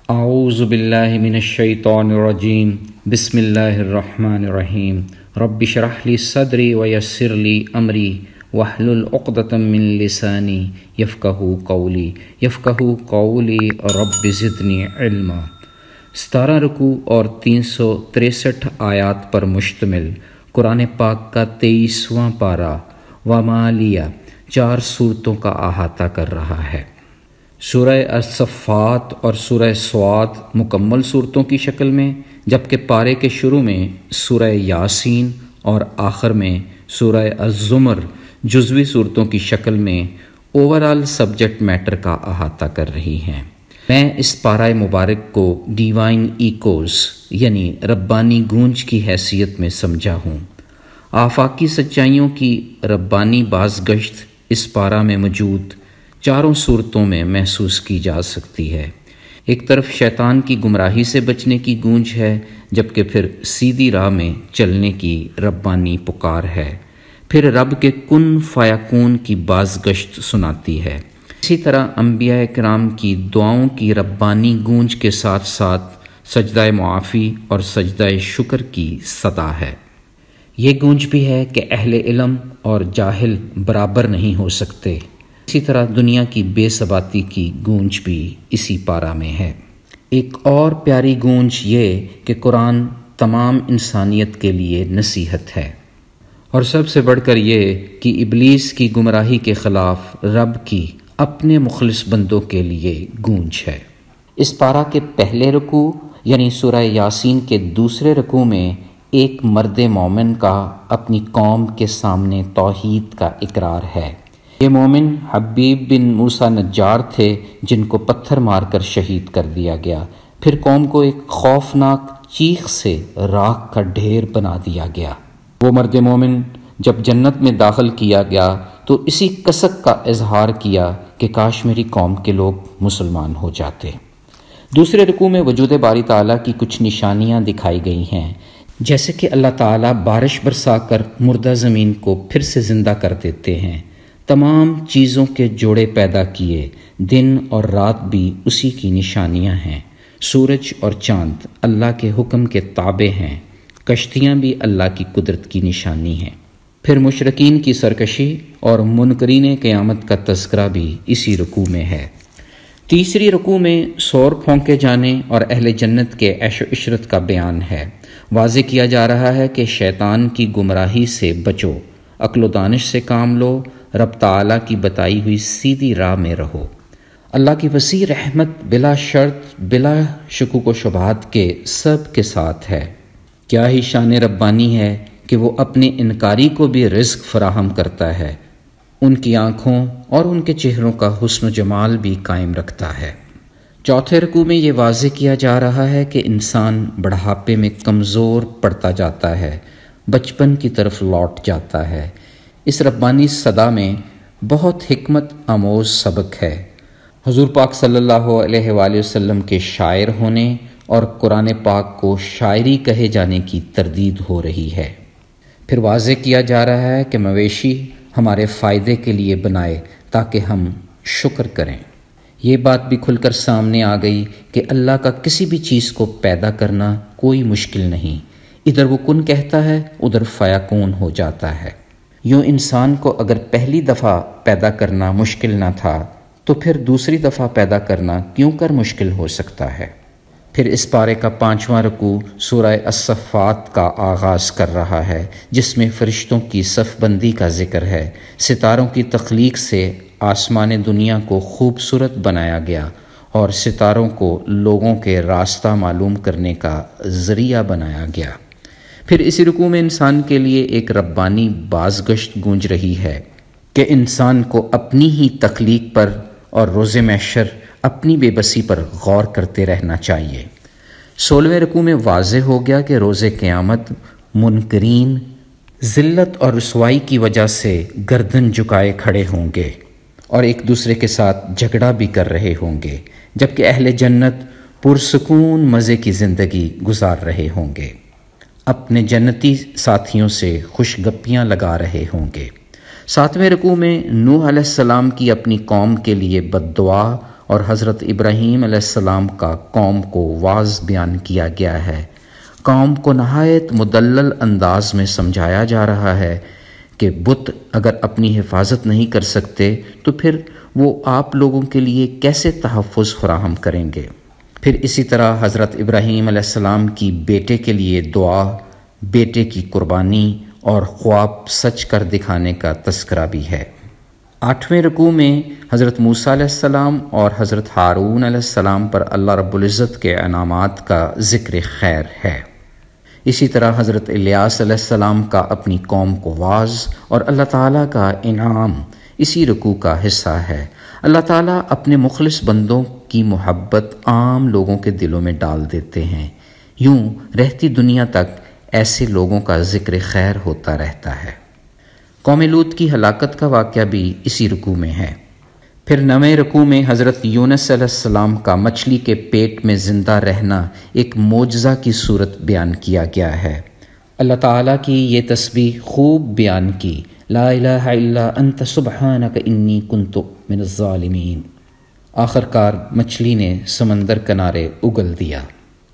اعوذ باللہ من الشیطان الرجیم بسم اللہ الرحمن الرحیم رب اشرح لی صدری ویسر لی امری واحلل عقدۃ من لسانی یفقہوا قولی رب زدنی علما۔ 17 رکوع اور 363 آیات پر مشتمل قرآن پاک کا 23واں پارہ ومالیہ 4 صورتوں کا احاطہ کر رہا ہے۔ سورہ الصفات اور سورہ صاد مکمل صورتوں کی شکل میں، جبکہ پارے کے شروع میں سورہ یاسین اور آخر میں سورہ الزمر جزوی صورتوں کی شکل میں اوورآل سبجیکٹ میٹر کا احاطہ کر رہی ہیں۔ میں اس پارہ مبارک کو ڈیوائن ایکوز یعنی ربانی گونج کی حیثیت میں سمجھا ہوں۔ آفاقی سچائیوں کی ربانی بازگشت اس پارہ میں موجود 4 صورتوں میں محسوس کی جا سکتی ہے۔ ایک طرف شیطان کی گمراہی سے بچنے کی گونج ہے، جبکہ پھر سیدھی راہ میں چلنے کی ربانی پکار ہے، پھر رب کے کن فیکون کی بازگشت سناتی ہے۔ اسی طرح انبیاء کرام کی دعاؤں کی ربانی گونج کے ساتھ ساتھ سجدہ معافی اور سجدہ شکر کی صدا ہے۔ یہ گونج بھی ہے کہ اہل علم اور جاہل برابر نہیں ہو سکتے۔ اسی طرح دنیا کی بے ثباتی کی گونج بھی اسی پارہ میں ہے۔ ایک اور پیاری گونج یہ کہ قرآن تمام انسانیت کے لیے نصیحت ہے، اور سب سے بڑھ کر یہ کہ ابلیس کی گمراہی کے خلاف رب کی اپنے مخلص بندوں کے لیے گونج ہے۔ اس پارہ کے پہلے رکوع یعنی سورہ یاسین کے دوسرے رکوع میں ایک مرد مومن کا اپنی قوم کے سامنے توحید کا اقرار ہے۔ یہ مومن حبیب بن موسیٰ نجار تھے، جن کو پتھر مار کر شہید کر دیا گیا، پھر قوم کو ایک خوفناک چیخ سے راکھ کا ڈھیر بنا دیا گیا۔ وہ مرد مومن جب جنت میں داخل کیا گیا تو اسی کسک کا اظہار کیا کہ کاش میری قوم کے لوگ مسلمان ہو جاتے۔ دوسرے رکوع میں وجود باری تعالیٰ کی کچھ نشانیاں دکھائی گئی ہیں، جیسے کہ اللہ تعالیٰ بارش برسا کر مردہ زمین کو پھر سے زندہ کر دیتے ہیں، تمام چیزوں کے جوڑے پیدا کیے، دن اور رات بھی اسی کی نشانیاں ہیں، سورج اور چاند اللہ کے حکم کے تابع ہیں، کشتیاں بھی اللہ کی قدرت کی نشانی ہیں۔ پھر مشرکین کی سرکشی اور منکرین قیامت کا تذکرہ بھی اسی رکوع میں ہے۔ تیسری رکوع میں سور پھونکے جانے اور اہل جنت کے عیش و عشرت کا بیان ہے۔ واضح کیا جا رہا ہے کہ شیطان کی گمراہی سے بچو، عقل و دانش سے کام لو، رب تعالیٰ کی بتائی ہوئی سیدھی راہ میں رہو۔ اللہ کی وسیع رحمت بلا شرط بلا شکوک و شبہات کے سب کے ساتھ ہے۔ کیا ہی شان ربانی ہے کہ وہ اپنے انکاری کو بھی رزق فراہم کرتا ہے، ان کی آنکھوں اور ان کے چہروں کا حسن و جمال بھی قائم رکھتا ہے۔ چوتھے رکوع میں یہ واضح کیا جا رہا ہے کہ انسان بڑھاپے میں کمزور پڑتا جاتا ہے، بچپن کی طرف لوٹ جاتا ہے۔ اس ربانی صدا میں بہت حکمت آموز سبق ہے۔ حضور پاک صلی اللہ علیہ وآلہ وسلم کے شاعر ہونے اور قرآن پاک کو شاعری کہے جانے کی تردید ہو رہی ہے۔ پھر واضح کیا جا رہا ہے کہ مویشی ہمارے فائدے کے لیے بنائے تاکہ ہم شکر کریں۔ یہ بات بھی کھل کر سامنے آ گئی کہ اللہ کا کسی بھی چیز کو پیدا کرنا کوئی مشکل نہیں، ادھر وہ کن کہتا ہے ادھر فیکون ہو جاتا ہے۔ یوں انسان کو اگر پہلی دفعہ پیدا کرنا مشکل نہ تھا تو پھر دوسری دفعہ پیدا کرنا کیوں کر مشکل ہو سکتا ہے۔ پھر اس پارے کا 5واں رکوع سورہ الصفات کا آغاز کر رہا ہے، جس میں فرشتوں کی صف بندی کا ذکر ہے۔ ستاروں کی تخلیق سے آسمان دنیا کو خوبصورت بنایا گیا اور ستاروں کو لوگوں کے راستہ معلوم کرنے کا ذریعہ بنایا گیا۔ پھر اسی رکوع میں انسان کے لیے ایک ربانی بازگشت گونج رہی ہے کہ انسان کو اپنی ہی تخلیق پر اور روز محشر اپنی بے بسی پر غور کرتے رہنا چاہیے۔ 16ویں رکوع میں واضح ہو گیا کہ روز قیامت منکرین ذلت اور رسوائی کی وجہ سے گردن جھکائے کھڑے ہوں گے اور ایک دوسرے کے ساتھ جھگڑا بھی کر رہے ہوں گے، جبکہ اہل جنت پرسکون مزے کی زندگی گزار رہے ہوں گے، اپنے جنتی ساتھیوں سے خوش گپیاں لگا رہے ہوں گے۔ 7ویں رکوع میں نوح علیہ السلام کی اپنی قوم کے لیے بد دعا اور حضرت ابراہیم علیہ السلام کا قوم کو واضح بیان کیا گیا ہے۔ قوم کو نہایت مدلل انداز میں سمجھایا جا رہا ہے کہ بت اگر اپنی حفاظت نہیں کر سکتے تو پھر وہ آپ لوگوں کے لیے کیسے تحفظ فراہم کریں گے۔ پھر اسی طرح حضرت ابراہیم علیہ السلام کی بیٹے کے لیے دعا، بیٹے کی قربانی اور خواب سچ کر دکھانے کا تذکرہ بھی ہے۔ 8ویں رکوع میں حضرت موسیٰ علیہ السلام اور حضرت ہارون علیہ السلام پر اللہ رب العزت کے انعامات کا ذکر خیر ہے۔ اسی طرح حضرت الیاس علیہ السلام کا اپنی قوم کو واعظ اور اللہ تعالیٰ کا انعام اسی رکوع کا حصہ ہے۔ اللہ تعالیٰ اپنے مخلص بندوں کی محبت عام لوگوں کے دلوں میں ڈال دیتے ہیں، یوں رہتی دنیا تک ایسے لوگوں کا ذکر خیر ہوتا رہتا ہے۔ قوم لوط کی ہلاکت کا واقعہ بھی اسی رکوع میں ہے۔ پھر 9ویں رکوع میں حضرت یونس علیہ السلام کا مچھلی کے پیٹ میں زندہ رہنا ایک معجزہ کی صورت بیان کیا گیا ہے۔ اللہ تعالیٰ کی یہ تسبیح خوب بیان کی، لا الہ الا انت سبحانک انی کنت من الظالمین۔ آخر کار مچھلی نے سمندر کنارے اگل دیا۔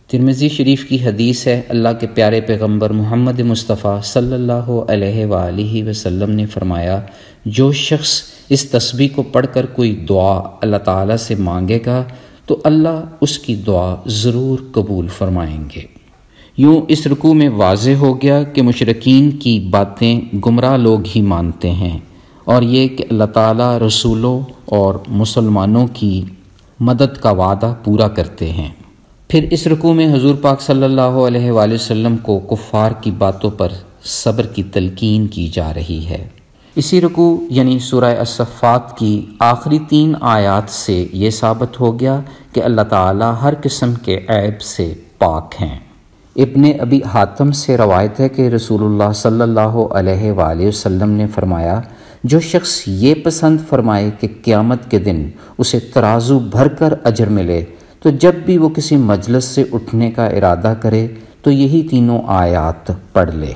ترمذی شریف کی حدیث ہے، اللہ کے پیارے پیغمبر محمد مصطفیٰ صلی اللہ علیہ وآلہ وسلم نے فرمایا، جو شخص اس تسبیح کو پڑھ کر کوئی دعا اللہ تعالیٰ سے مانگے گا تو اللہ اس کی دعا ضرور قبول فرمائیں گے۔ یوں اس رکوع میں واضح ہو گیا کہ مشرکین کی باتیں گمراہ لوگ ہی مانتے ہیں، اور یہ کہ اللہ تعالیٰ رسولوں اور مسلمانوں کی مدد کا وعدہ پورا کرتے ہیں۔ پھر اس رکوع میں حضور پاک صلی اللہ علیہ وآلہ وسلم کو کفار کی باتوں پر صبر کی تلقین کی جا رہی ہے۔ اسی رکوع یعنی سورہ الصفات کی آخری 3 آیات سے یہ ثابت ہو گیا کہ اللہ تعالیٰ ہر قسم کے عیب سے پاک ہیں۔ ابن ابی حاتم سے روایت ہے کہ رسول اللہ صلی اللہ علیہ وآلہ وسلم نے فرمایا، جو شخص یہ پسند فرمائے کہ قیامت کے دن اسے ترازو بھر کر اجر ملے تو جب بھی وہ کسی مجلس سے اٹھنے کا ارادہ کرے تو یہی 3 آیات پڑھ لے،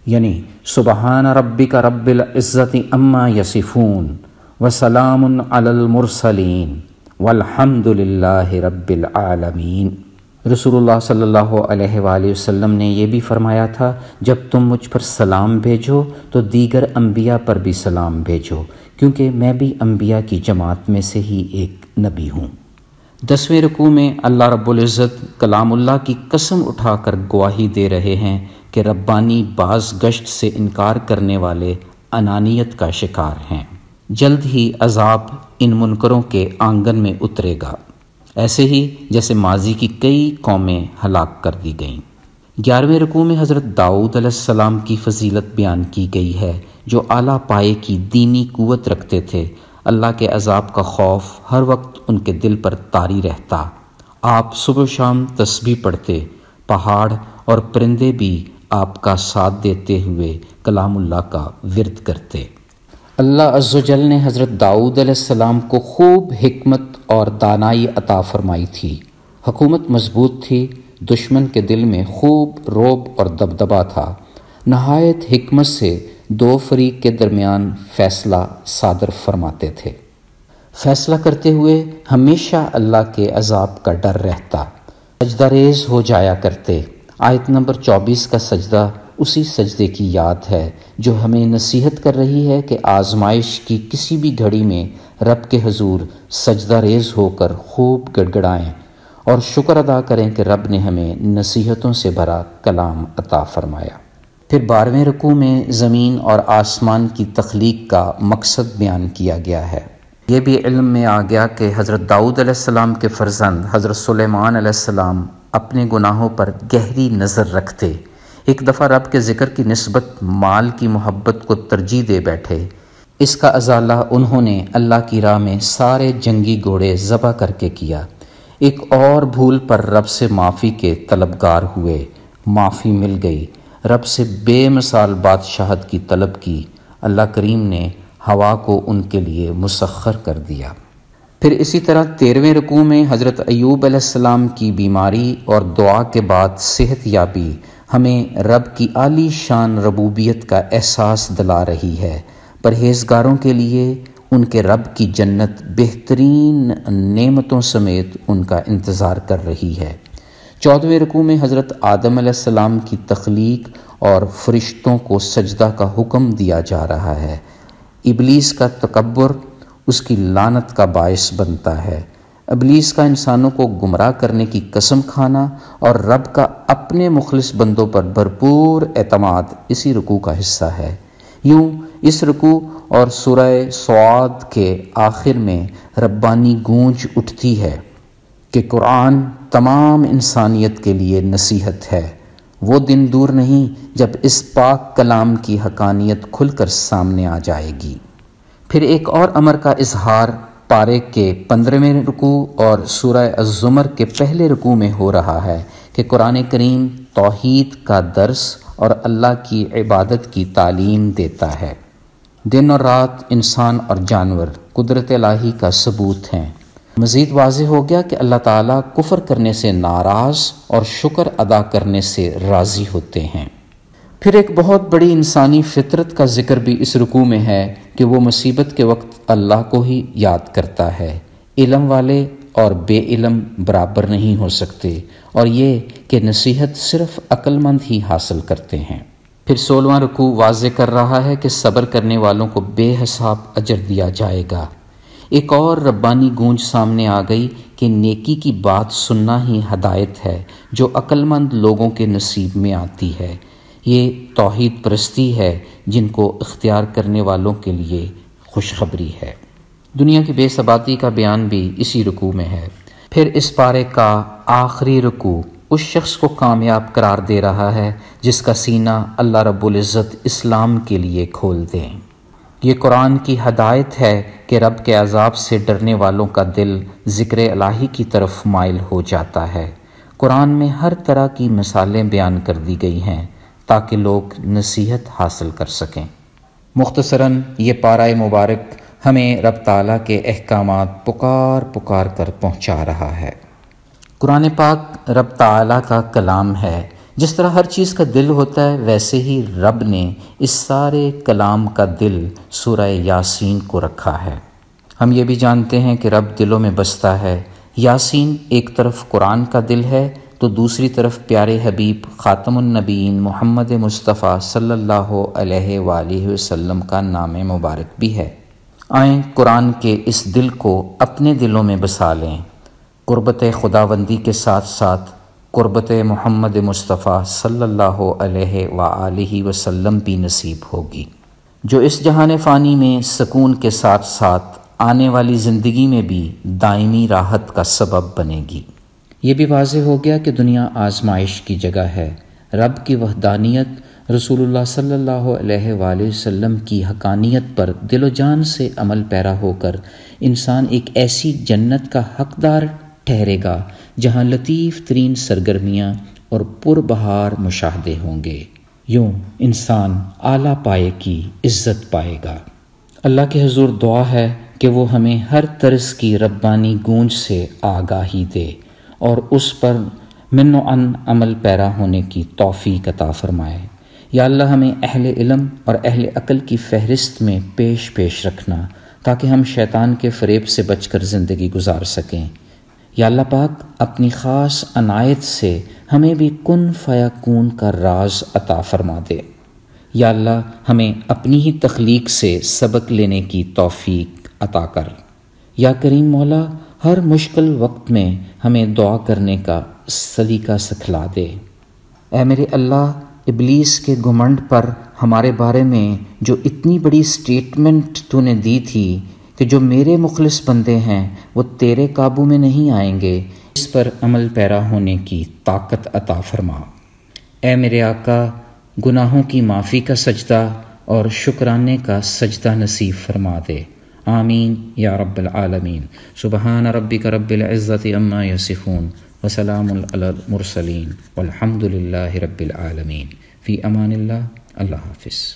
یعنی سبحان ربک رب العزت عما یصفون وسلام علی المرسلین والحمد للہ رب العالمین۔ رسول اللہ صلی اللہ علیہ وآلہ وسلم نے یہ بھی فرمایا تھا، جب تم مجھ پر سلام بھیجو تو دیگر انبیاء پر بھی سلام بھیجو، کیونکہ میں بھی انبیاء کی جماعت میں سے ہی ایک نبی ہوں۔ 10ویں رکوع میں اللہ رب العزت کلام اللہ کی قسم اٹھا کر گواہی دے رہے ہیں کہ ربانی باز گشت سے انکار کرنے والے انانیت کا شکار ہیں۔ جلد ہی عذاب ان منکروں کے آنگن میں اترے گا، ایسے ہی جیسے ماضی کی کئی قومیں ہلاک کر دی گئیں۔ 11ویں رکوع میں حضرت داؤد علیہ السلام کی فضیلت بیان کی گئی ہے، جو اعلیٰ پائے کی دینی قوت رکھتے تھے۔ اللہ کے عذاب کا خوف ہر وقت ان کے دل پر طاری رہتا۔ آپ صبح و شام تسبیح پڑھتے، پہاڑ اور پرندے بھی آپ کا ساتھ دیتے ہوئے کلام اللہ کا ورد کرتے۔ اللہ عز و جل نے حضرت داؤد علیہ السلام کو خوب حکمت اور دانائی عطا فرمائی تھی۔ حکومت مضبوط تھی، دشمن کے دل میں خوب رعب اور دبدبا تھا۔ نہایت حکمت سے 2 فریق کے درمیان فیصلہ صادر فرماتے تھے۔ فیصلہ کرتے ہوئے ہمیشہ اللہ کے عذاب کا ڈر رہتا۔ سجدہ ریز ہو جایا کرتے۔ آیت نمبر 24 کا سجدہ اسی سجدے کی یاد ہے جو ہمیں نصیحت کر رہی ہے کہ آزمائش کی کسی بھی گھڑی میں رب کے حضور سجدہ ریز ہو کر خوب گڑ گڑائیں اور شکر ادا کریں کہ رب نے ہمیں نصیحتوں سے بھرا کلام عطا فرمایا۔ پھر 12ویں رکوع میں زمین اور آسمان کی تخلیق کا مقصد بیان کیا گیا ہے۔ یہ بھی علم میں آ گیا کہ حضرت داؤد علیہ السلام کے فرزند حضرت سلیمان علیہ السلام اپنے گناہوں پر گہری نظر رکھتے۔ ایک دفعہ رب کے ذکر کی نسبت مال کی محبت کو ترجیح دے بیٹھے۔ اس کا ازالہ انہوں نے اللہ کی راہ میں سارے جنگی گھوڑے ذبح کر کے کیا۔ ایک اور بھول پر رب سے معافی کے طلبگار ہوئے، معافی مل گئی۔ رب سے بے مثال بادشاہت کی طلب کی، اللہ کریم نے ہوا کو ان کے لیے مسخر کر دیا۔ پھر اسی طرح 13ویں رکوع میں حضرت ایوب علیہ السلام کی بیماری اور دعا کے بعد صحت یابی ہمیں رب کی عالی شان ربوبیت کا احساس دلا رہی ہے۔ پرہیزگاروں کے لیے ان کے رب کی جنت بہترین نعمتوں سمیت ان کا انتظار کر رہی ہے۔ 14ویں رکوع میں حضرت آدم علیہ السلام کی تخلیق اور فرشتوں کو سجدہ کا حکم دیا جا رہا ہے۔ ابلیس کا تکبر اس کی لعنت کا باعث بنتا ہے۔ ابلیس کا انسانوں کو گمراہ کرنے کی قسم کھانا اور رب کا اپنے مخلص بندوں پر بھرپور اعتماد اسی رکوع کا حصہ ہے۔ یوں اس رکوع اور سورہ صاد کے آخر میں ربانی گونج اٹھتی ہے کہ قرآن تمام انسانیت کے لیے نصیحت ہے۔ وہ دن دور نہیں جب اس پاک کلام کی حقانیت کھل کر سامنے آ جائے گی۔ پھر ایک اور امر کا اظہار پارے کے 15ویں رکوع اور سورہ الزمر کے پہلے رکوع میں ہو رہا ہے کہ قرآن کریم توحید کا درس اور اللہ کی عبادت کی تعلیم دیتا ہے۔ دن اور رات، انسان اور جانور قدرت الہی کا ثبوت ہیں۔ مزید واضح ہو گیا کہ اللہ تعالیٰ کفر کرنے سے ناراض اور شکر ادا کرنے سے راضی ہوتے ہیں۔ پھر ایک بہت بڑی انسانی فطرت کا ذکر بھی اس رکوع میں ہے کہ وہ مصیبت کے وقت اللہ کو ہی یاد کرتا ہے۔ علم والے اور بے علم برابر نہیں ہو سکتے، اور یہ کہ نصیحت صرف عقل مند ہی حاصل کرتے ہیں۔ پھر 16واں رکوع واضح کر رہا ہے کہ صبر کرنے والوں کو بے حساب اجر دیا جائے گا۔ ایک اور ربانی گونج سامنے آ گئی کہ نیکی کی بات سننا ہی ہدایت ہے جو عقل مند لوگوں کے نصیب میں آتی ہے۔ یہ توحید پرستی ہے جن کو اختیار کرنے والوں کے لیے خوشخبری ہے۔ دنیا کی بے ثباتی کا بیان بھی اسی رکوع میں ہے۔ پھر اس پارے کا آخری رکوع اس شخص کو کامیاب قرار دے رہا ہے جس کا سینہ اللہ رب العزت اسلام کے لیے کھول دیں۔ یہ قرآن کی ہدایت ہے کہ رب کے عذاب سے ڈرنے والوں کا دل ذکر الہی کی طرف مائل ہو جاتا ہے۔ قرآن میں ہر طرح کی مثالیں بیان کر دی گئی ہیں تاکہ لوگ نصیحت حاصل کر سکیں۔ مختصراً یہ پارہ مبارک ہمیں رب تعالیٰ کے احکامات پکار کر پہنچا رہا ہے۔ قرآن پاک رب تعالیٰ کا کلام ہے۔ جس طرح ہر چیز کا دل ہوتا ہے ویسے ہی رب نے اس سارے کلام کا دل سورہ یاسین کو رکھا ہے۔ ہم یہ بھی جانتے ہیں کہ رب دلوں میں بستا ہے۔ یاسین ایک طرف قرآن کا دل ہے تو دوسری طرف پیارے حبیب خاتم النبیین محمد مصطفیٰ صلی اللہ علیہ وآلہ وسلم کا نام مبارک بھی ہے۔ آئیں قرآن کے اس دل کو اپنے دلوں میں بسا لیں۔ قربت خداوندی کے ساتھ ساتھ قربت محمد مصطفیٰ صلی اللہ علیہ وآلہ وسلم بھی نصیب ہوگی، جو اس جہان فانی میں سکون کے ساتھ ساتھ آنے والی زندگی میں بھی دائمی راحت کا سبب بنے گی۔ یہ بھی واضح ہو گیا کہ دنیا آزمائش کی جگہ ہے۔ رب کی وحدانیت، رسول اللہ صلی اللہ علیہ وآلہ وسلم کی حقانیت پر دل و جان سے عمل پیرا ہو کر انسان ایک ایسی جنت کا حقدار ٹھہرے گا جہاں لطیف ترین سرگرمیاں اور پربہار مشاہدے ہوں گے۔ یوں انسان اعلیٰ پائے کی عزت پائے گا۔ اللہ کے حضور دعا ہے کہ وہ ہمیں ہر طرز کی ربانی گونج سے آگاہی دے اور اس پر من و عن عمل پیرا ہونے کی توفیق عطا فرمائے۔ یا اللہ ہمیں اہل علم اور اہل عقل کی فہرست میں پیش رکھنا تاکہ ہم شیطان کے فریب سے بچ کر زندگی گزار سکیں۔ یا اللہ پاک اپنی خاص عنایت سے ہمیں بھی کن فیکون کا راز عطا فرما دے۔ یا اللہ ہمیں اپنی ہی تخلیق سے سبق لینے کی توفیق عطا کر۔ یا کریم مولا ہر مشکل وقت میں ہمیں دعا کرنے کا سلیقہ سکھلا دے۔ اے میرے اللہ، ابلیس کے گھمنڈ پر ہمارے بارے میں جو اتنی بڑی سٹیٹمنٹ تو نے دی تھی کہ جو میرے مخلص بندے ہیں وہ تیرے قابو میں نہیں آئیں گے، اس پر عمل پیرا ہونے کی طاقت عطا فرما۔ اے میرے آقا، گناہوں کی معافی کا سجدہ اور شکرانے کا سجدہ نصیب فرما دے۔ آمین یا رب العالمین۔ سبحان ربک رب العزت عما یصفون وسلام علی المرسلین والحمد للہ رب العالمین۔ فی امان اللہ۔ اللہ حافظ۔